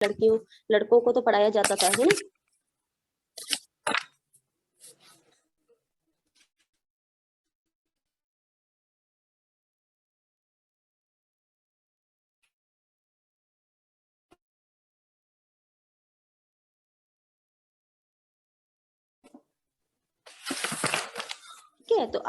लड़कियों लड़कों को तो पढ़ाया जाता था, है ना। ठीक है, तो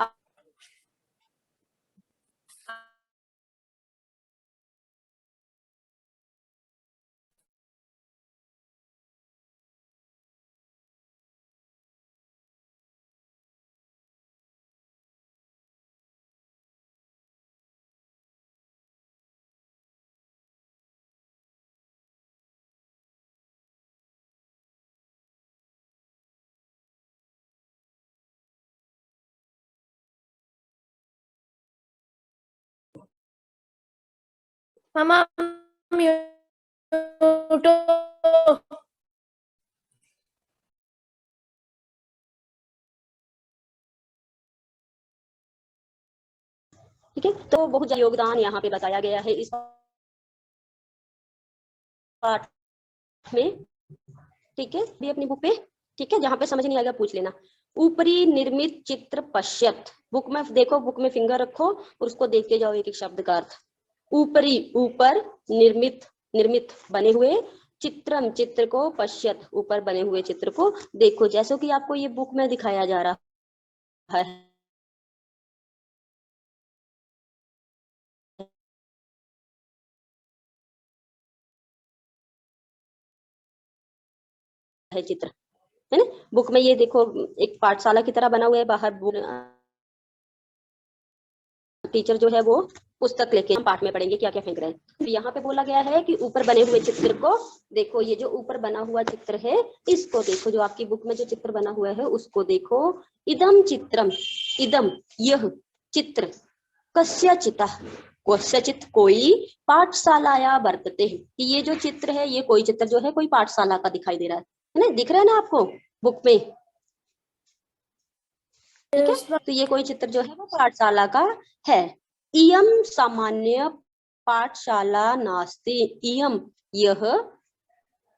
मामा म्यूट हो। ठीक है, तो बहुत योगदान यहाँ पे बताया गया है इस पाठ में। ठीक है, भी अपनी बुक पे। ठीक है, जहां पे समझ नहीं आएगा पूछ लेना। ऊपरी निर्मित चित्र पश्यत, बुक में देखो, बुक में फिंगर रखो और उसको देख के जाओ एक एक शब्द का अर्थ। ऊपरी ऊपर, निर्मित निर्मित बने हुए, चित्रम चित्र को, पश्यत ऊपर बने हुए चित्र को देखो, जैसे कि आपको ये बुक में दिखाया जा रहा है चित्र, है ना। बुक में ये देखो एक पाठशाला की तरह बना हुआ है, बाहर टीचर जो है वो पुस्तक लेके हम पाठ में पढ़ेंगे क्या क्या फेंक रहे हैं। तो यहाँ पे बोला गया है कि ऊपर बने हुए चित्र को देखो। ये जो ऊपर बना हुआ चित्र है इसको देखो, जो आपकी बुक में जो चित्र बना हुआ है उसको देखो। इदम चित्रम, इदम यह चित्र, कस्यचित कस्यचित कोई पाठशालाया वर्तते, कि ये जो चित्र है ये कोई चित्र जो है कोई पाठशाला का दिखाई दे रहा है ना, दिख रहा है ना आपको बुक में। ठीक है, तो ये कोई चित्र जो है वो पाठशाला का है। इयम सामान्य पाठशाला नास्ति, इयम यह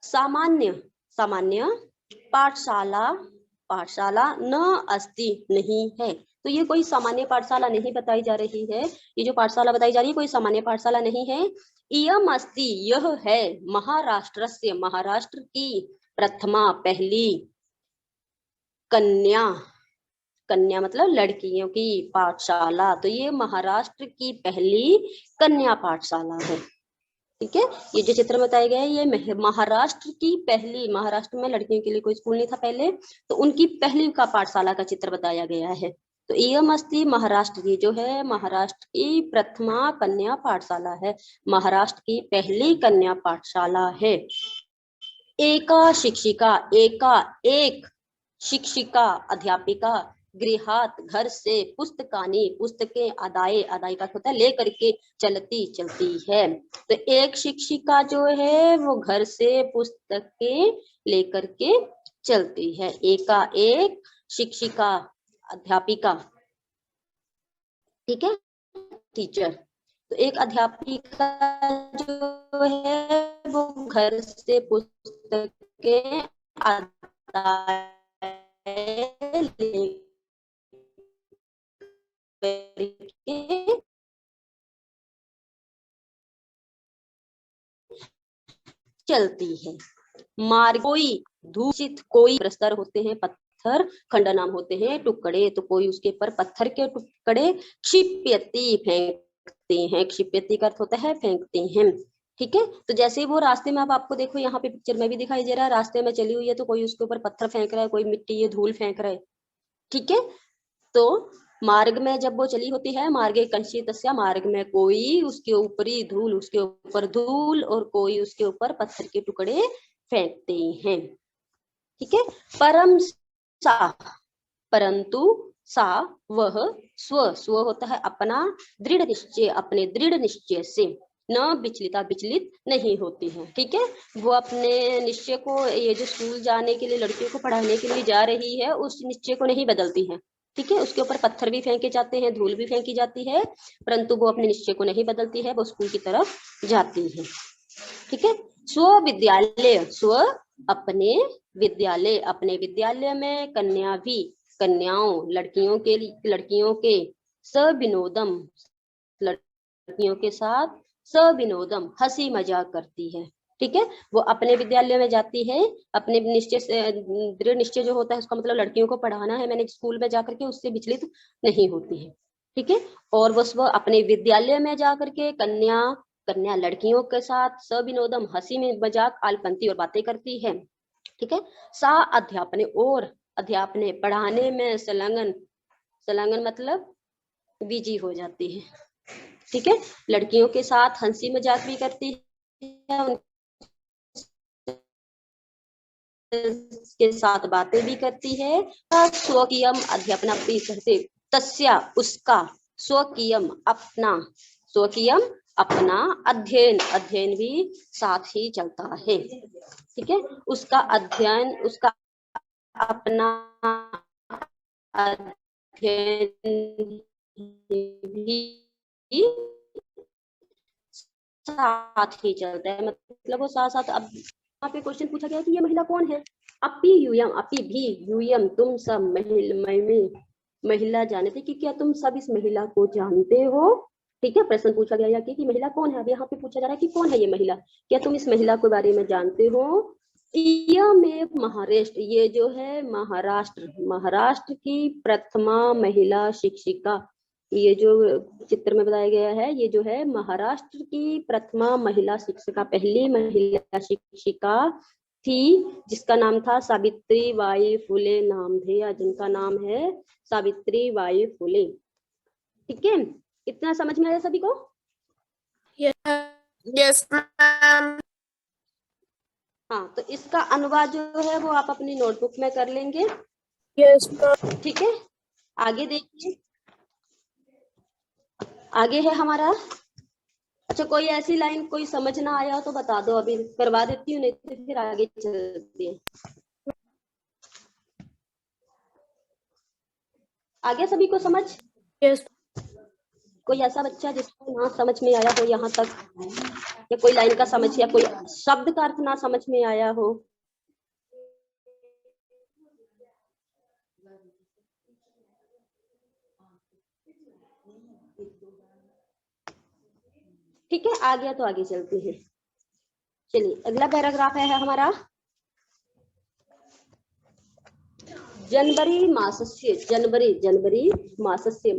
सामान्य सामान्य पाठशाला पाठशाला न अस्ति नहीं है। तो ये कोई सामान्य पाठशाला नहीं बताई जा रही है, ये जो पाठशाला बताई जा रही है कोई सामान्य पाठशाला नहीं है। इयम अस्ति यह है महाराष्ट्र से, महाराष्ट्र की प्रथमा पहली कन्या, कन्या मतलब लड़कियों की पाठशाला, तो ये महाराष्ट्र की पहली कन्या पाठशाला है। ठीक है, ये जो चित्र बताए गए ये महाराष्ट्र की पहली, महाराष्ट्र में लड़कियों के लिए कोई स्कूल नहीं था पहले, तो उनकी पहली का पाठशाला का चित्र बताया गया है। तो इयम अस्ति महाराष्ट्र की जो है महाराष्ट्र की प्रथमा कन्या पाठशाला है, महाराष्ट्र की पहली कन्या पाठशाला है। एका शिक्षिका, एका एक शिक्षिका अध्यापिका, गृहात घर से, पुस्तकानी पुस्तकें, आदाय आदाय का होता है लेकर के, चलती चलती है। तो एक शिक्षिका जो है वो घर से पुस्तकें लेकर के चलती है, एका एक शिक्षिका अध्यापिका। ठीक है, टीचर। तो एक अध्यापिका जो है वो घर से पुस्तकें चलती है। मार्ग कोई, दूषित कोई, प्रस्तर होते हैं पत्थर, खंड नाम होते हैं टुकड़े, तो कोई उसके ऊपर पत्थर के टुकड़े, क्षिप्यति फेंकते हैं, क्षिप्यति का अर्थ होता है फेंकते हैं। ठीक है, तो जैसे वो रास्ते में, अब आपको देखो यहाँ पे पिक्चर में भी दिखाई दे रहा है, रास्ते में चली हुई है तो कोई उसके ऊपर पत्थर फेंक रहा है, कोई मिट्टी ये धूल फेंक रहा है। ठीक है, तो मार्ग में जब वो चली होती है, मार्गे कंसितस्य, मार्ग में कोई उसके ऊपरी धूल, उसके ऊपर धूल, और कोई उसके ऊपर पत्थर के टुकड़े फेंकते हैं। ठीक है, परम सा, परंतु सा वह, स्व स्व होता है अपना, दृढ़ निश्चय अपने दृढ़ निश्चय से, न विचलिता विचलित नहीं होती है। ठीक है, वो अपने निश्चय को, ये जो स्कूल जाने के लिए लड़कियों को पढ़ाने के लिए जा रही है उस निश्चय को नहीं बदलती है। ठीक है, उसके ऊपर पत्थर भी फेंके जाते हैं, धूल भी फेंकी जाती है, परंतु वो अपने निश्चय को नहीं बदलती है, वो स्कूल की तरफ जाती है। ठीक है, स्वविद्यालय, स्व अपने विद्यालय, अपने विद्यालय में कन्या भी, कन्याओं लड़कियों के सविनोदम, लड़कियों के साथ सविनोदम हंसी मजाक करती है। ठीक है, वो अपने विद्यालय में जाती है, अपने निश्चय से, दृढ़ निश्चय जो होता है उसका मतलब लड़कियों को पढ़ाना है, मैंने स्कूल में जाकर के, उससे विचलित नहीं होती है। ठीक है, और वो अपने विद्यालय में जाकर के कन्या लड़कियों के साथ सविनोदम हंसी में मजाक आलपंती और बातें करती है। ठीक है, सा अध्यापने, और अध्यापने पढ़ाने में संलग्न मतलब बिजी हो जाती है। ठीक है, लड़कियों के साथ हंसी मजाक भी करती है, उनके साथ बातें भी करती है। स्वकीयम अध्यापना कहते, तस्या उसका, स्वकीयम अपना, स्वकीयम अपना, अध्ययन भी साथ ही चलता है। ठीक है, उसका अध्ययन, उसका अपना अध्ययन भी साथ ही चलता है, मतलब वो साथ साथ। अब यहाँ पे क्वेश्चन पूछा गया कि ये महिला कौन है। अपी यूयम, अपी भी, यूयम तुम सब, महिला जानते कि क्या तुम सब इस महिला को जानते हो। ठीक है, प्रश्न पूछा गया कि महिला कौन है। अब यहाँ पे पूछा जा रहा है कि कौन है ये महिला, क्या तुम इस महिला के बारे में जानते हो। में महाराष्ट्र, ये जो है महाराष्ट्र की प्रथमा महिला शिक्षिका, ये जो चित्र में बताया गया है, ये जो है महाराष्ट्र की प्रथमा महिला शिक्षिका, पहली महिला शिक्षिका थी, जिसका नाम था सावित्री बाई फुले, नाम थे, या जिनका नाम है सावित्री बाई फुले। ठीक है, इतना समझ में आया सभी को। Yes ma'am. हाँ, तो इसका अनुवाद जो है वो आप अपनी नोटबुक में कर लेंगे। Yes ma'am. ठीक है, आगे देखिए, आगे है हमारा। अच्छा, कोई ऐसी लाइन कोई समझ ना आया हो तो बता दो, अभी करवा देती हूँ, नहीं तो फिर आगे चलते हैं। आगे सभी को समझ। यस। कोई ऐसा बच्चा जिसको ना समझ में आया हो यहाँ तक, या कोई लाइन का समझ, या कोई शब्द का अर्थ ना समझ में आया हो। ठीक है, आ गया तो आगे चलते हैं। चलिए, अगला पैराग्राफ है हमारा, जनवरी मासस्य, जनवरी मासस्य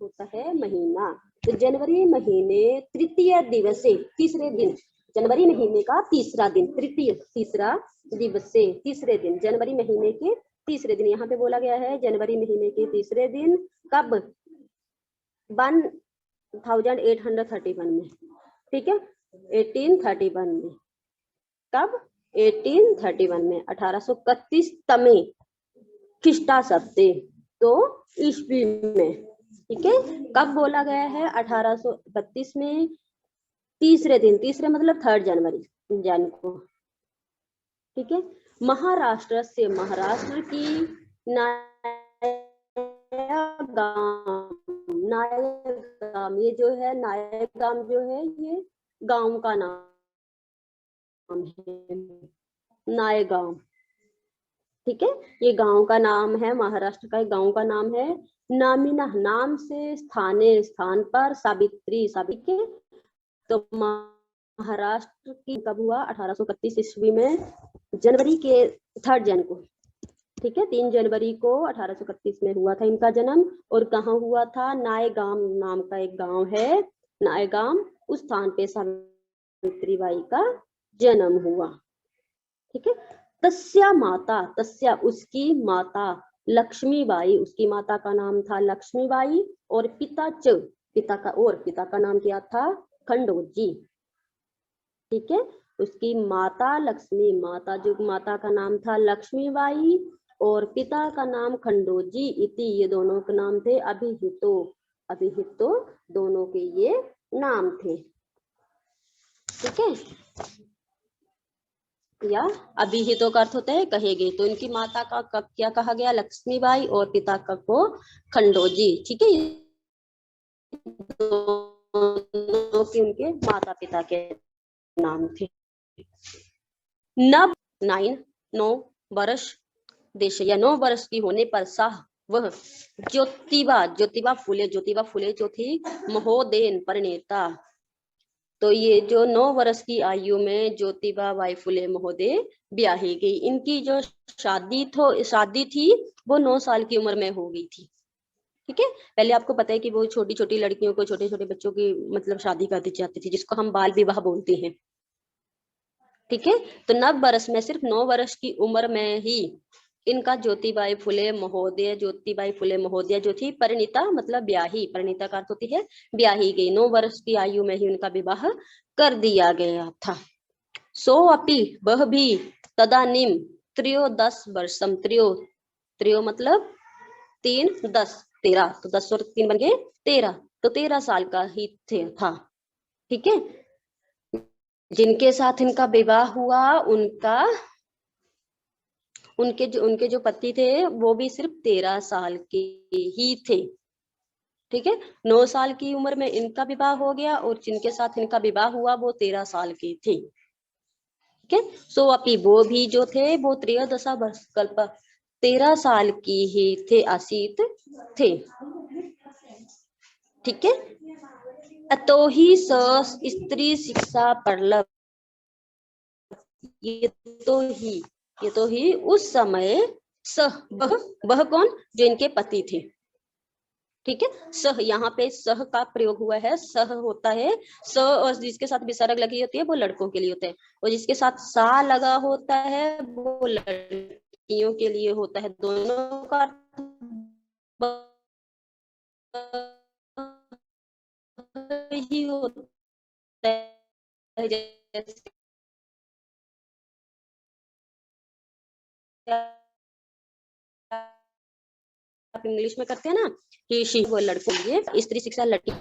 होता है महीना, तो जनवरी महीने तृतीय दिवसे, तीसरे दिन, जनवरी महीने का तीसरा दिन, तीसरा दिवसे, तीसरे दिन, जनवरी महीने के तीसरे दिन, यहाँ पे बोला गया है जनवरी महीने के तीसरे दिन, कब, 1831 में। ठीक है, 1831 में, कब, 1831 में, 1831 तमे खिष्टा सप्ते, तो ईस्वी में। ठीक है, कब बोला गया है, 1831 में, तीसरे दिन, तीसरे मतलब 3 जनवरी जन को। ठीक है, महाराष्ट्र से, महाराष्ट्र की नायगाम, ये जो है नायगाम जो है, ये गांव का नाम है, नायगाम। ठीक है, ये गांव का नाम है, महाराष्ट्र का एक गांव का नाम है। नामिना, नाम से, स्थान पर, सावित्री, के, तो महाराष्ट्र की कब हुआ, 1831 ईस्वी में, जनवरी के 3 जन को। ठीक है, 3 जनवरी को 1831 में हुआ था इनका जन्म, और कहाँ हुआ था, नायगाम नाम का एक गांव है, नायगाम, उस स्थान पे सावित्री बाई का जन्म हुआ। ठीक है, तस्या माता, तस्या उसकी माता, लक्ष्मीबाई, उसकी माता का नाम था लक्ष्मीबाई, और पिता का नाम क्या था, खंडोजी। ठीक है, उसकी माता लक्ष्मी, माता का नाम था लक्ष्मीबाई, और पिता का नाम खंडोजी इति, ये दोनों के नाम थे। अभिहितो दोनों के ये नाम थे। ठीक है, या अभिहितो का अर्थ होता है कहे गए, तो इनकी माता का कब क्या कहा गया, लक्ष्मीबाई, और पिता का को खंडोजी। ठीक है, दोनों के उनके माता पिता के नाम थे। नव 9 वर्ष देश या 9 वर्ष की होने पर सह वह ज्योतिबा फुले जो थी महोदयन परिणीता। तो ये जो 9 वर्ष की आयु में ज्योतिबा बाई फुले महोदय ब्याही गई। इनकी जो शादी थी वो 9 साल की उम्र में हो गई थी। ठीक है, पहले आपको पता है कि वो छोटी छोटी लड़कियों को, छोटे छोटे बच्चों की मतलब शादी कर दी जाती थी, जिसको हम बाल विवाह बोलते हैं। ठीक है, तो 9 वर्ष में, सिर्फ 9 वर्ष की उम्र में ही इनका ज्योतिबाई फुले महोदय जो थी परिणीता मतलब ब्याही, परिणीता का अर्थ होती है ब्याही गई। 9 वर्ष की आयु में ही उनका विवाह कर दिया गया था। सो अपि वह भी तदानीम त्रयोदश वर्षम, त्रियो मतलब 3 10 13, तो 10 और 3 बन गए 13, तो 13 साल का ही था। ठीक है, जिनके साथ इनका विवाह हुआ उनके जो पति थे वो भी सिर्फ 13 साल के ही थे। ठीक है, 9 साल की उम्र में इनका विवाह हो गया और जिनके साथ इनका विवाह हुआ वो 13 साल के थे। ठीक है, सो अपी वो भी जो थे वो त्रयोदशा वर्ष कल्प 13 साल की ही थे, आसीत थे। ठीक है, अतो ही स्त्री शिक्षा परलभ, ये तो ही उस समय वह कौन, जो इनके पति थे। ठीक है, सह, यहाँ पे सह का प्रयोग हुआ है। सह होता है स, और जिसके साथ विसर्ग लगी होती है वो लड़कों के लिए होता है, और जिसके साथ सा लगा होता है वो लड़कियों के लिए होता है। दोनों का ही होता है। जैसे आप इंग्लिश में करते हैं ना कि शी, वो लड़कों के लिए, स्त्री शिक्षा लड़की